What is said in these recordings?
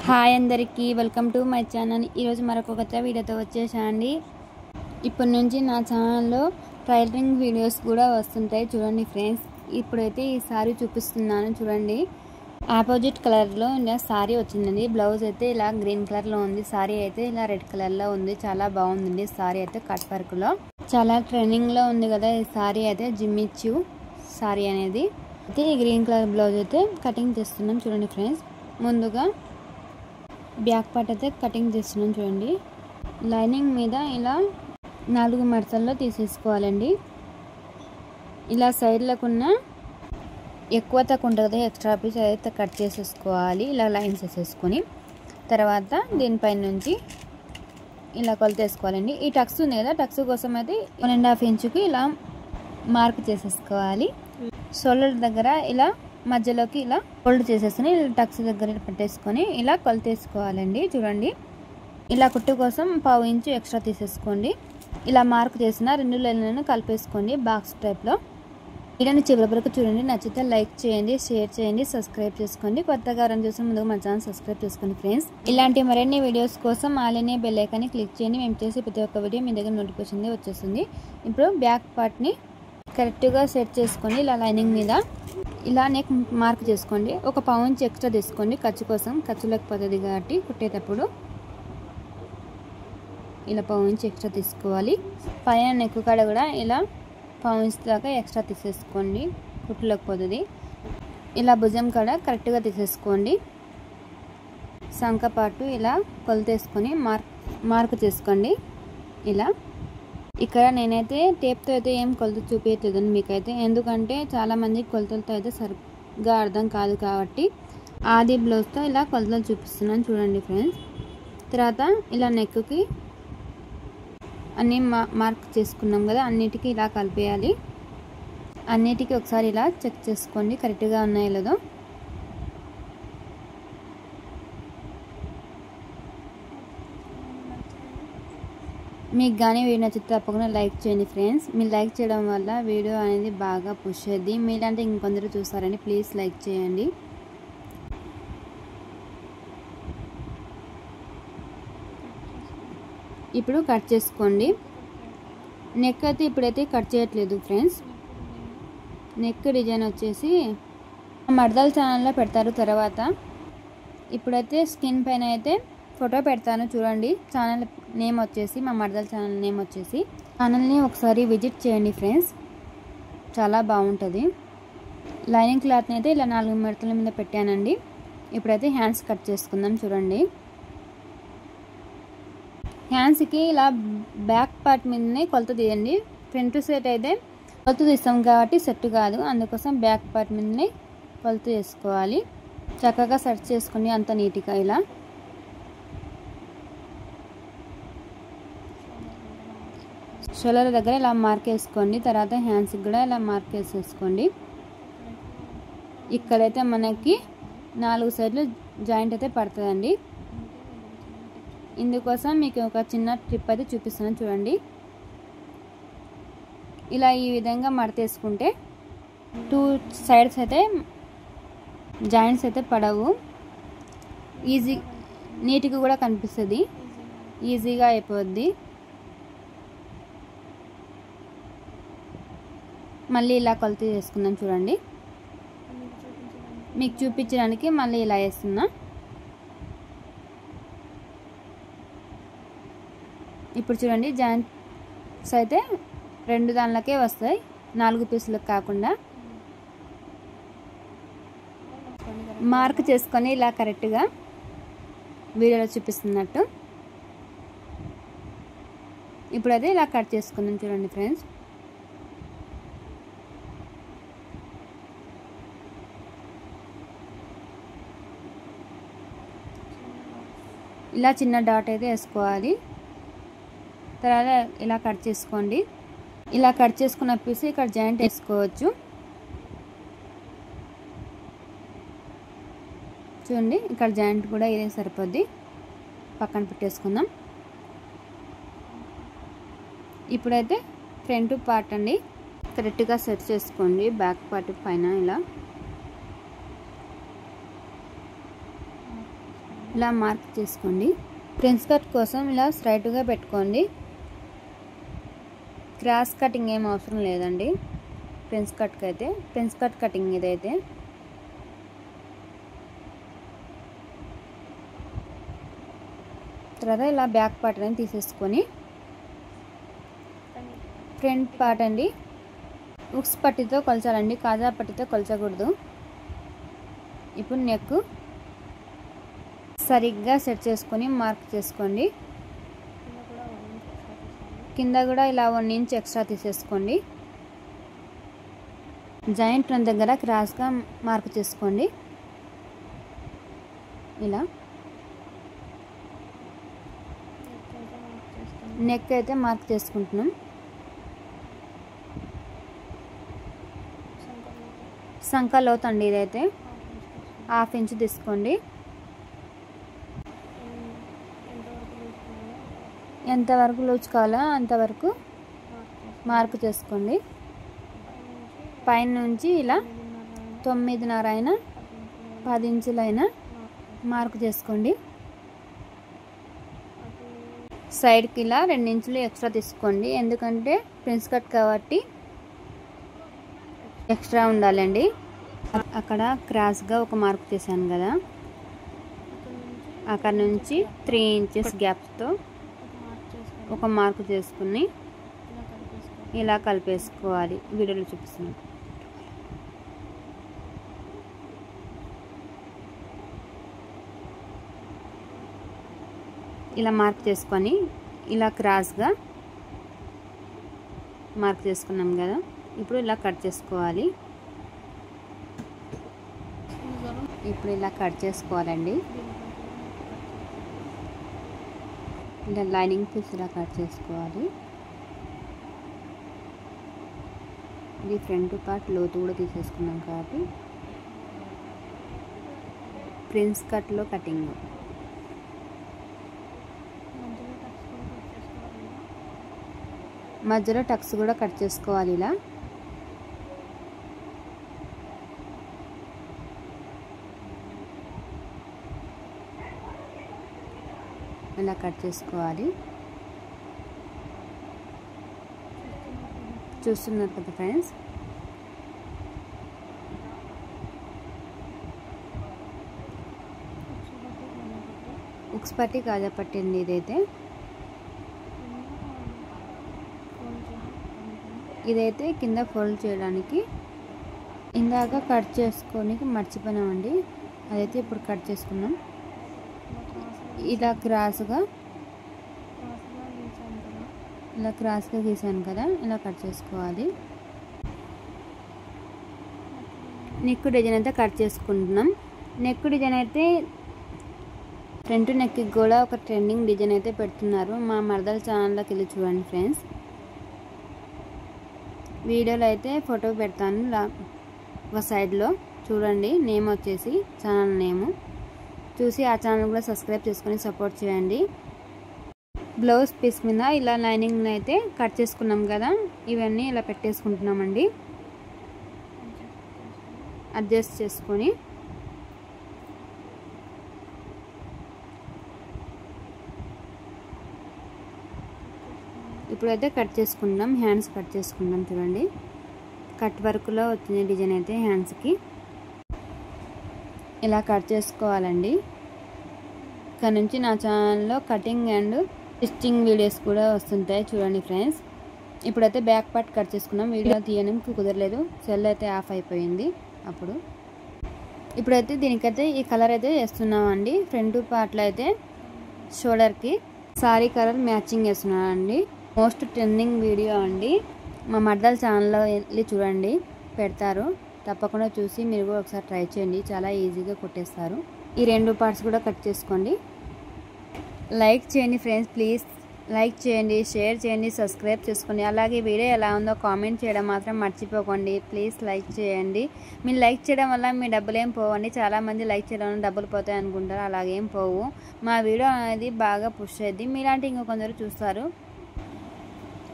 Hi అందరికీ welcome to my channel. ఈరోజు మరొక కొత్త వీడియోతో వచ్చేసాండి. ఇప్పటి నుంచి నా ఛానల్లో టైలరింగ్ వీడియోస్ కూడా వస్తుంటాయి చూడండి ఫ్రెండ్స్. ఇప్పుడైతే ఈ సారీ చూపిస్తున్నాను చూడండి. ఆపోజిట్ కలర్లో ఇలా సారీ వచ్చిందండి. బ్లౌజ్ అయితే ఇలా గ్రీన్ కలర్లో ఉంది, సారీ అయితే ఇలా రెడ్ కలర్లో ఉంది. చాలా బాగుందండి సారీ అయితే, కట్ వర్క్లో చాలా ట్రెండింగ్లో ఉంది కదా ఈ సారీ అయితే. జిమ్మిచ్చు సారీ అనేది అయితే ఈ గ్రీన్ కలర్ బ్లౌజ్ అయితే కటింగ్ చేస్తున్నాం చూడండి ఫ్రెండ్స్. ముందుగా బ్యాక్ పార్ట్ అయితే కటింగ్ చేస్తున్నాం చూడండి. లైనింగ్ మీద ఇలా 4 మడతల్లో తీసేసుకోవాలండి. ఇలా సైడ్లకు ఉన్న ఎక్కువ తక్కువ ఉంటుంది కదా ఎక్స్ట్రా పీస్ అయితే కట్ చేసేసుకోవాలి. ఇలా లైన్స్ వేసేసుకొని తర్వాత దీనిపైన నుంచి ఇలా కొలత వేసుకోవాలండి. ఈ టక్స్ ఉంది కదా, టక్స్ కోసం అయితే 1.5 ఇంచుకి ఇలా మార్క్ చేసేసుకోవాలి. షోల్డర్ దగ్గర ఇలా మధ్యలోకి ఇలా ఫోల్డ్ చేసేసుకొని టక్స్ దగ్గర పెట్టేసుకొని ఇలా కొలతేసుకోవాలండి. చూడండి ఇలా కుట్టు కోసం 1/2 ఇంచు ఎక్స్ట్రా తీసేసుకోండి. ఇలా మార్క్ చేసిన 2 లైన్లను కలిపేసుకోండి బాక్స్ టైప్లో. వీడియోని చివరి వరకు చూడండి. నచ్చితే లైక్ చేయండి, షేర్ చేయండి, సబ్స్క్రైబ్ చేసుకోండి. కొత్తగా ఎవరైనా చూసిన ముందుగా మన ఛానల్ సబ్స్క్రైబ్ చేసుకోండి ఫ్రెండ్స్. ఇలాంటి మరిన్ని వీడియోస్ కోసం ఆలనే బెల్ ఐకాన్ని క్లిక్ చేయండి. మేము చేసే ప్రతి ఒక్క వీడియో మీ దగ్గర నోటిఫికేషన్ వచ్చేస్తుంది. ఇప్పుడు బ్యాక్ పార్ట్ని కరెక్ట్గా సెట్ చేసుకోండి. ఇలా లైనింగ్ మీద ఇలా నెక్ మార్క్ చేసుకోండి. ఒక 1/2 ఇంచ్ ఎక్స్ట్రా తీసుకోండి ఖర్చు కోసం, ఖర్చు లేకపోతుంది కాబట్టి కుట్టేటప్పుడు ఇలా 1/2 ఇంచ్ ఎక్స్ట్రా తీసుకోవాలి. పైన నెక్ కాడ కూడా ఇలా 1/2 ఇంచ్ దాకా ఎక్స్ట్రా తీసేసుకోండి, కుట్టు లేకపోతుంది. ఇలా భుజం కాడ కరెక్ట్గా తీసేసుకోండి. సంక పాటు ఇలా కొలతేసుకొని మార్క్ చేసుకోండి. ఇలా ఇక్కడ నేనైతే టేప్తో అయితే ఏం కొలత చూపించలేదండి మీకైతే, ఎందుకంటే చాలామంది కొలతలతో అయితే సరిగ్గా అర్థం కాదు కాబట్టి ఆది బ్లౌజ్తో ఇలా కొలతలు చూపిస్తున్నాను చూడండి ఫ్రెండ్స్. తర్వాత ఇలా నెక్కి అన్నీ మార్క్ చేసుకున్నాం కదా, అన్నిటికీ ఇలా కలిపేయాలి. అన్నిటికీ ఒకసారి ఇలా చెక్ చేసుకోండి కరెక్ట్గా ఉన్నాయో లేదో. మీకు కానీ వీడియో నచ్చితే తప్పకుండా లైక్ చేయండి ఫ్రెండ్స్. మీరు లైక్ చేయడం వల్ల వీడియో అనేది బాగా పుష్ అయ్యింది. మీలాంటి ఇంకొందరు చూస్తారని ప్లీజ్ లైక్ చేయండి. ఇప్పుడు కట్ చేసుకోండి. నెక్ అయితే ఇప్పుడైతే కట్ చేయట్లేదు ఫ్రెండ్స్. నెక్ డిజైన్ వచ్చేసి మర్దల్ ఛానల్లో పెడతారు తర్వాత. ఇప్పుడైతే స్కిన్ పైన అయితే ఫోటో పెడతాను చూడండి. ఛానల్ నేమ్ వచ్చేసి మా మర్దల్ ఛానల్ నేమ్ వచ్చేసి. ఛానల్ని ఒకసారి విజిట్ చేయండి ఫ్రెండ్స్, చాలా బాగుంటుంది. లైనింగ్ క్లాత్ని అయితే ఇలా 4 మడతల మీద పెట్టానండి. ఇప్పుడైతే హ్యాండ్స్ కట్ చేసుకుందాం చూడండి. హ్యాండ్స్కి ఇలా బ్యాక్ పార్ట్ మీదనే కొలత తీయండి. ఫ్రంట్ సైడ్ అయితే కొలత తీస్తాం కాబట్టి సెట్ కాదు, అందుకోసం బ్యాక్ పార్ట్ మీదనే కొలత చేసుకోవాలి. చక్కగా సెట్ చేసుకోండి అంత నీట్గా. ఇలా షోల్డర్ దగ్గర ఇలా మార్క్ వేసుకోండి. తర్వాత హ్యాండ్స్కి కూడా ఇలా మార్క్ వేసేసుకోండి. ఇక్కడైతే మనకి 4 సైడ్లు జాయింట్ అయితే పడుతుందండి. ఇందుకోసం మీకు ఒక చిన్న ట్రిప్ అయితే చూపిస్తున్నాను చూడండి. ఇలా ఈ విధంగా మడతేసుకుంటే 2 సైడ్స్ అయితే జాయింట్స్ అయితే పడవు, ఈజీ నీట్గా కూడా కనిపిస్తుంది, ఈజీగా అయిపోద్ది. మళ్ళీ ఇలా కొలత చేసుకుందాం చూడండి. మీకు చూపించడానికి మళ్ళీ ఇలా వేస్తున్నా. ఇప్పుడు చూడండి జాయింట్స్ అయితే 2 దానిలకే వస్తాయి, 4 పీసులకు కాకుండా. మార్క్ చేసుకొని ఇలా కరెక్ట్గా వీడియోలో చూపిస్తున్నట్టు ఇప్పుడైతే ఇలా కట్ చేసుకుందాం చూడండి ఫ్రెండ్స్. ఇలా చిన్న డాట్ అయితే వేసుకోవాలి. తర్వాత ఇలా కట్ చేసుకోండి. ఇలా కట్ చేసుకున్న పీస్ ఇక్కడ జాయింట్ వేసుకోవచ్చు చూడండి. ఇక్కడ జాయింట్ కూడా ఇదే సరిపోద్ది, పక్కన పెట్టేసుకుందాం. ఇప్పుడైతే ఫ్రంట్ పార్ట్ అండి కరెక్ట్గా సెట్ చేసుకోండి. బ్యాక్ పార్ట్ పైన ఇలా ఇలా మార్క్ చేసుకోండి. ప్రిన్స్ కట్ కోసం ఇలా స్ట్రైట్గా పెట్టుకోండి. క్రాస్ కటింగ్ ఏం అవసరం లేదండి ప్రిన్స్ కట్కి అయితే. ప్రిన్స్ కట్ కటింగ్ ఇదైతే. తర్వాత ఇలా బ్యాక్ పార్ట్ అనేది తీసేసుకొని ఫ్రంట్ పార్ట్ అండి ఉక్స్ పట్టితో కొలచాలండి, కాజా పట్టితో కొలచకూడదు. ఇప్పుడు నెక్ సరిగ్గా సెట్ చేసుకొని మార్క్ చేసుకోండి. కింద కూడా ఇలా 1 ఇంచ్ ఎక్స్ట్రా తీసేసుకోండి. జాయింట్ ఫ్రంట్ దగ్గర క్రాస్గా మార్క్ చేసుకోండి. ఇలా నెక్ అయితే మార్క్ చేసుకుంటున్నాం. సంక లోతు అండి ఇదైతే 1/2 ఇంచ్ తీసుకోండి. ఎంతవరకు లూజ్ కావాలో అంతవరకు మార్క్ చేసుకోండి. పైన నుంచి ఇలా 9.5 అయినా 10 ఇంచులైనా మార్క్ చేసుకోండి. సైడ్కి ఇలా 2 ఇంచులు ఎక్స్ట్రా తీసుకోండి, ఎందుకంటే ప్రిన్స్ కట్ కాబట్టి ఎక్స్ట్రా ఉండాలండి. అక్కడ క్రాస్గా ఒక మార్క్ చేశాను కదా, అక్కడ నుంచి 3 ఇంచెస్ గ్యాప్తో ఒక మార్క్ చేసుకుని ఇలా కలిపేసుకోవాలి. వీడియోలో చూపిస్తున్నాను. ఇలా మార్క్ చేసుకొని ఇలా క్రాస్గా మార్క్ చేసుకున్నాం కదా, ఇప్పుడు ఇలా కట్ చేసుకోవాలి. ఇప్పుడు ఇలా కట్ చేసుకోవాలండి. ఇలా లైనింగ్ పీస్ ఇలా కట్ చేసుకోవాలి. ఇది ఫ్రంట్ పార్ట్ లోతు కూడా తీసేసుకున్నాం కాబట్టి ప్రిన్స్ కట్లో కటింగ్. మధ్యలో టక్స్ కూడా కట్ చేసుకోవాలి. ఇలా కట్ చేసుకోవాలి. చూస్తున్నారు కదా ఫ్రెండ్స్. ఉక్స్ పట్టి కాజా పట్టి అండి ఇదైతే. ఇదైతే కింద ఫోల్డ్ చేయడానికి ఇందాక కట్ చేసుకోనికి మర్చిపోయినామండి, అదైతే ఇప్పుడు కట్ చేసుకున్నాం. ఇలా క్రాస్గా గీసాను కదా, ఇలా కట్ చేసుకోవాలి. నెక్ డిజైన్ అయితే కట్ చేసుకుంటున్నాం. నెక్ డిజైన్ అయితే ఫ్రంట్ నెక్కి కూడా ఒక ట్రెండింగ్ డిజైన్ అయితే పెడుతున్నారు. మా మరదల ఛానల్లోకి వెళ్ళి చూడండి ఫ్రెండ్స్. వీడియోలో అయితే ఫోటో పెడతాను ఒక సైడ్లో చూడండి. నేమ్ వచ్చేసి ఛానల్ నేము చూసి ఆ ఛానల్ కూడా సబ్స్క్రైబ్ చేసుకొని సపోర్ట్ చేయండి. బ్లౌజ్ పీస్ మీద ఇలా లైనింగ్ అయితే కట్ చేసుకున్నాం కదా, ఇవన్నీ ఇలా పెట్టేసుకుంటున్నామండి. అడ్జస్ట్ చేసుకొని ఇప్పుడైతే కట్ చేసుకుందాం. హ్యాండ్స్ కట్ చేసుకుందాం. చూడండి కట్ వర్క్లో వచ్చిన డిజైన్ అయితే హ్యాండ్స్కి ఇలా కట్ చేసుకోవాలండి. ఇక్కడ నుంచి నా ఛానల్లో కటింగ్ అండ్ స్టిచ్చింగ్ వీడియోస్ కూడా వస్తుంటాయి చూడండి ఫ్రెండ్స్. ఇప్పుడైతే బ్యాక్ పార్ట్ కట్ చేసుకున్నాం. వీడియో తీయడానికి కుదరలేదు, సెల్ అయితే ఆఫ్ అయిపోయింది అప్పుడు. ఇప్పుడైతే దీనికైతే ఈ కలర్ అయితే వేస్తున్నామండి. ఫ్రంట్ పార్ట్లో అయితే షోల్డర్కి సారీ కలర్ మ్యాచింగ్ వేస్తున్నానండి. మోస్ట్ ట్రెండింగ్ వీడియో అండి. మా మర్దల ఛానల్లో వెళ్ళి చూడండి, పెడతారు. తప్పకుండా చూసి మీరు కూడా ఒకసారి ట్రై చేయండి, చాలా ఈజీగా కుట్టేస్తారు. ఈ 2 పార్ట్స్ కూడా కట్ చేసుకోండి. లైక్ చేయండి ఫ్రెండ్స్, ప్లీజ్ లైక్ చేయండి, షేర్ చేయండి, సబ్స్క్రైబ్ చేసుకోండి. అలాగే వీడియో ఎలా ఉందో కామెంట్ చేయడం మాత్రం మర్చిపోకండి. ప్లీజ్ లైక్ చేయండి. మీరు లైక్ చేయడం వల్ల మీ డబ్బులు ఏం పోవండి. చాలామంది లైక్ చేయడం వల్ల డబ్బులు పోతాయి అనుకుంటారు, అలాగేం పోవు. మా వీడియో అనేది బాగా పుష్ అయ్యింది. మీలాంటి ఇంకా కొందరు చూస్తారు,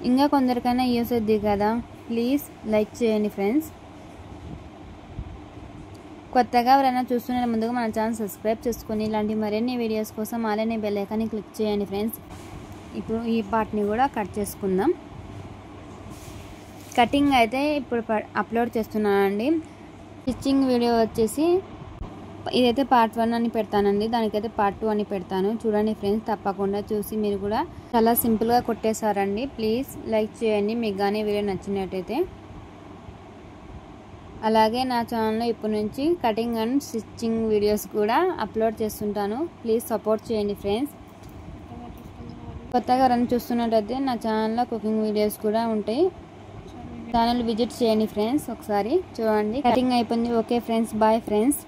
ఇంకా కొందరికైనా యూస్ అవుద్ది కదా. ప్లీజ్ లైక్ చేయండి ఫ్రెండ్స్. కొత్తగా ఎవరైనా చూస్తున్న ముందుగా మన ఛానల్ సబ్స్క్రైబ్ చేసుకొని ఇలాంటి మరిన్ని వీడియోస్ కోసం అలానే బెల్ ఐకాన్ని క్లిక్ చేయండి ఫ్రెండ్స్. ఇప్పుడు ఈ పార్ట్ని కూడా కట్ చేసుకుందాం. కటింగ్ అయితే ఇప్పుడు అప్లోడ్ చేస్తున్నానండి. స్టిచ్చింగ్ వీడియో వచ్చేసి ఇదైతే పార్ట్ 1 అని పెడతానండి, దానికైతే పార్ట్ 2 అని పెడతాను. చూడండి ఫ్రెండ్స్, తప్పకుండా చూసి మీరు కూడా చాలా సింపుల్గా కొట్టేశారండి. ప్లీజ్ లైక్ చేయండి మీకు కానీ వీడియో నచ్చినట్టయితే. అలాగే నా ఛానల్లో ఇప్పటి నుంచి కటింగ్ అండ్ స్టిచ్చింగ్ వీడియోస్ కూడా అప్లోడ్ చేస్తుంటాను. ప్లీజ్ సపోర్ట్ చేయండి ఫ్రెండ్స్. కొత్తగా రన్ చూస్తున్నట్టయితే నా ఛానల్లో కుకింగ్ వీడియోస్ కూడా ఉంటాయి. ఛానల్ విజిట్ చేయండి ఫ్రెండ్స్. ఒకసారి చూడండి. కటింగ్ అయిపోయింది. Okay friends, bye friends.